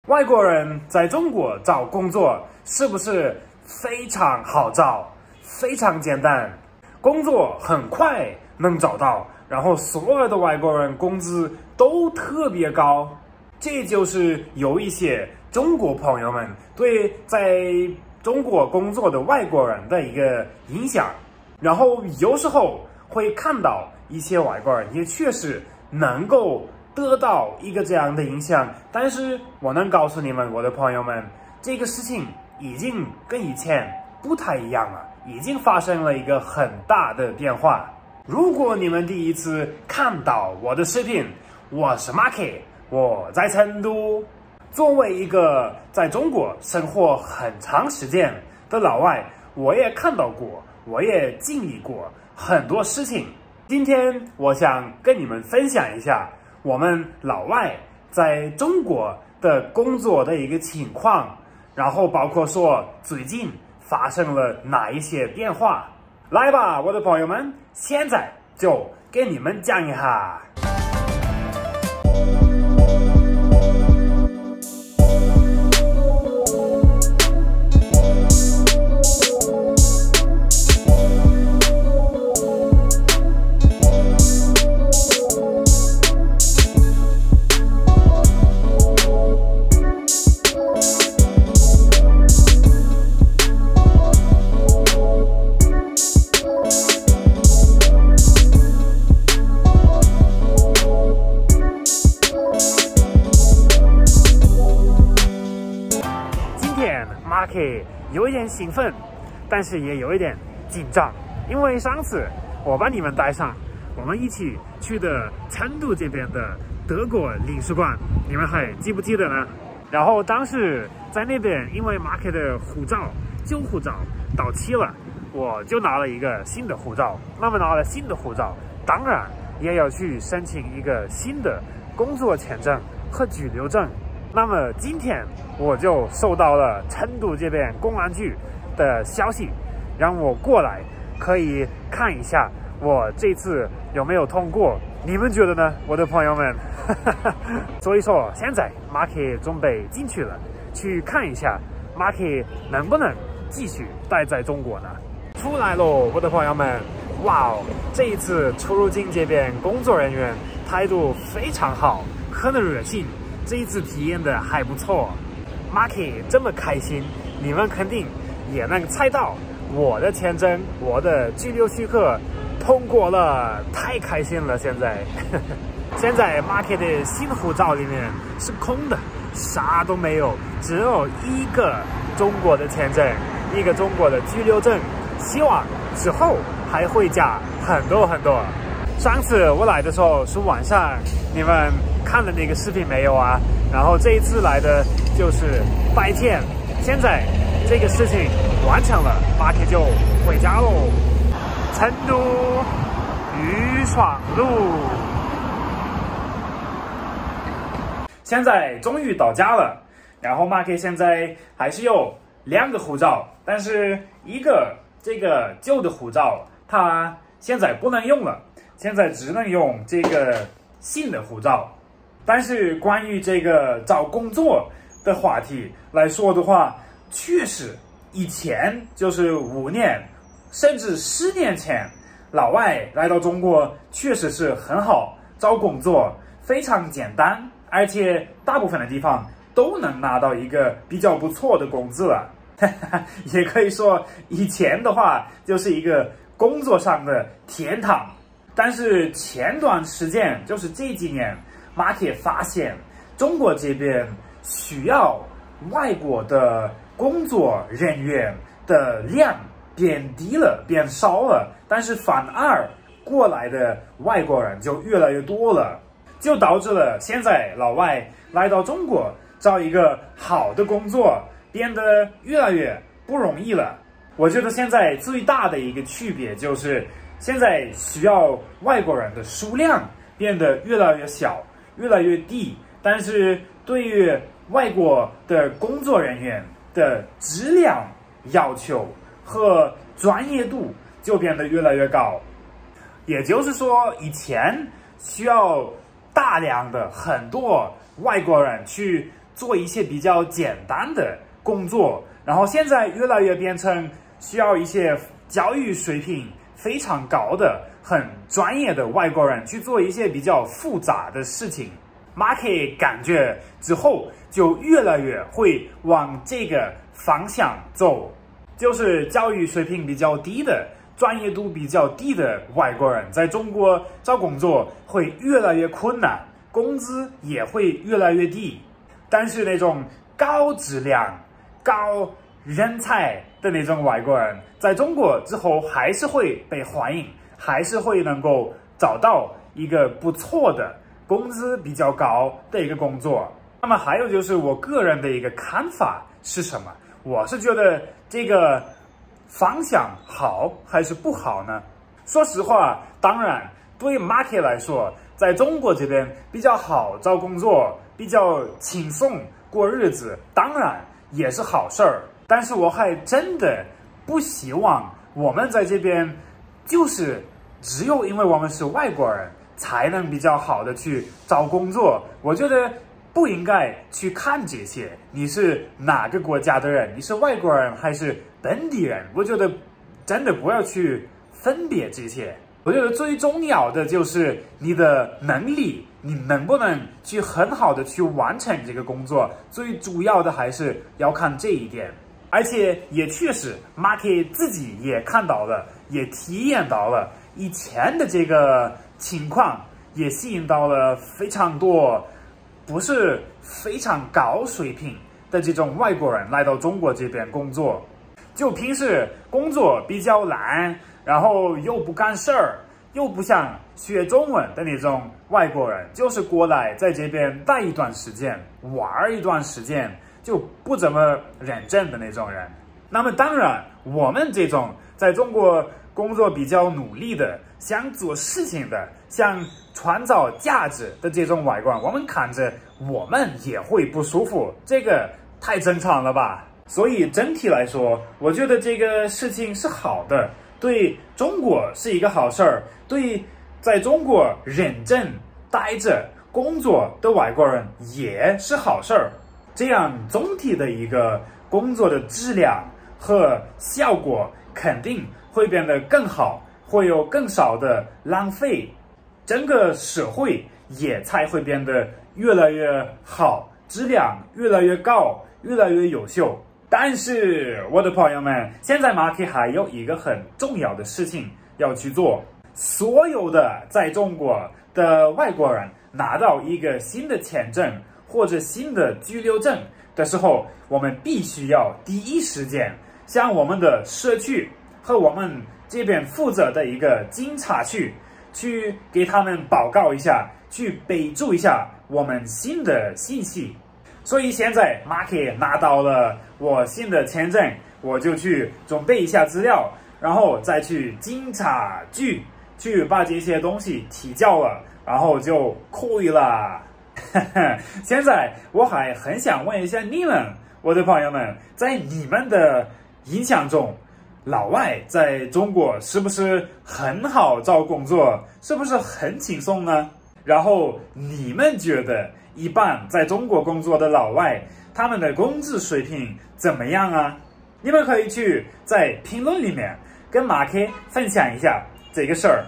外国人在中国找工作是不是非常好找，非常简单，工作很快能找到，然后所有的外国人工资都特别高？这就是有一些中国朋友们对在中国工作的外国人的一个影响。然后有时候会看到一些外国人也确实能够得到一个这样的影响，但是我能告诉你们，我的朋友们，这个事情已经跟以前不太一样了，已经发生了一个很大的变化。如果你们第一次看到我的视频，我是 Marky， 我在成都。作为一个在中国生活很长时间的老外，我也看到过，我也经历过很多事情。今天我想跟你们分享一下我们老外在中国的工作的一个情况，然后包括说最近发生了哪一些变化。来吧，我的朋友们，现在就给你们讲一下。Marky 有一点兴奋，但是也有一点紧张，因为上次我把你们带上，我们一起去的成都这边的德国领事馆，你们还记不记得呢？然后当时在那边，因为 Marky 的旧护照到期了，我就拿了一个新的护照。那么拿了新的护照，当然也要去申请一个新的工作签证和居留证。那么今天我就收到了成都这边公安局的消息，让我过来可以看一下我这次有没有通过。你们觉得呢，我的朋友们？所以说现在 Marky 准备进去了，去看一下 Marky 能不能继续待在中国呢？出来喽，我的朋友们！哇哦，这一次出入境这边工作人员态度非常好，很热情。这一次体验的还不错。Marky 这么开心，你们肯定也能猜到我的签证，我的居留许可通过了，太开心了！现在 Marky 的新护照里面是空的，啥都没有，只有一个中国的签证，一个中国的居留证，希望之后还会加很多很多。上次我来的时候是晚上，你们看了那个视频没有啊？然后这一次来的就是白天，现在这个事情完成了， Marky 就回家喽。成都裕创路，现在终于到家了。然后 Marky 现在还是有2个护照，但是一个这个旧的护照它现在不能用了，现在只能用这个新的护照。但是关于这个找工作的话题来说的话，确实以前就是5年甚至10年前，老外来到中国确实是很好找工作，非常简单，而且大部分的地方都能拿到一个比较不错的工资了。也可以说以前的话就是一个工作上的天堂。但是前段时间，就是这几年，Marky 发现中国这边需要外国的工作人员的量变低了，变少了，但是反而过来的外国人就越来越多了，就导致了现在老外来到中国找一个好的工作变得越来越不容易了。我觉得现在最大的一个区别就是现在需要外国人的数量变得越来越小，越来越低，但是对于外国的工作人员的质量要求和专业度就变得越来越高。也就是说，以前需要大量的很多外国人去做一些比较简单的工作，然后现在越来越变成需要一些教育水平非常高的、很专业的外国人去做一些比较复杂的事情。Market 感觉之后就越来越会往这个方向走，就是教育水平比较低的、专业度比较低的外国人在中国找工作会越来越困难，工资也会越来越低。但是那种高质量、高人才的那种外国人，在中国之后还是会被欢迎，还是会能够找到一个不错的、工资比较高的一个工作。那么还有就是我个人的一个看法是什么？我是觉得这个方向好还是不好呢？说实话，当然对 Market 来说，在中国这边比较好找工作，比较轻松过日子，当然也是好事儿。但是我还真的不希望我们在这边就是只有因为我们是外国人才能比较好的去找工作。我觉得不应该去看这些，你是哪个国家的人，你是外国人还是本地人，我觉得真的不要去分别这些。我觉得最重要的就是你的能力，你能不能去很好的去完成这个工作，最主要的还是要看这一点。而且也确实 Market 自己也看到了，也体验到了以前的这个情况，也吸引到了非常多不是非常高水平的这种外国人来到中国这边工作。就平时工作比较懒，然后又不干事儿，又不想学中文的那种外国人，就是过来在这边待一段时间，玩一段时间，就不怎么认真的那种人。那么当然，我们这种在中国工作比较努力的，想做事情的，想创造价值的这种外国人，我们看着我们也会不舒服，这个太正常了吧？所以整体来说，我觉得这个事情是好的，对中国是一个好事儿，对在中国认真待着工作的外国人也是好事儿。这样总体的一个工作的质量和效果肯定会变得更好，会有更少的浪费，整个社会也才会变得越来越好，质量越来越高，越来越优秀。但是我的朋友们，现在 Market 还有一个很重要的事情要去做，所有的在中国的外国人拿到一个新的签证或者新的居留证的时候，我们必须要第一时间向我们的社区和我们这边负责的一个警察局去给他们报告一下，去备注一下我们新的信息。所以现在 Market 拿到了我新的签证，我就去准备一下资料，然后再去警察局去把这些东西提交了，然后就可以了。现在我还很想问一下你们，我的朋友们，在你们的印象中，老外在中国是不是很好找工作，是不是很轻松呢？然后你们觉得一般在中国工作的老外，他们的工资水平怎么样啊？你们可以去在评论里面跟Market分享一下这个事儿。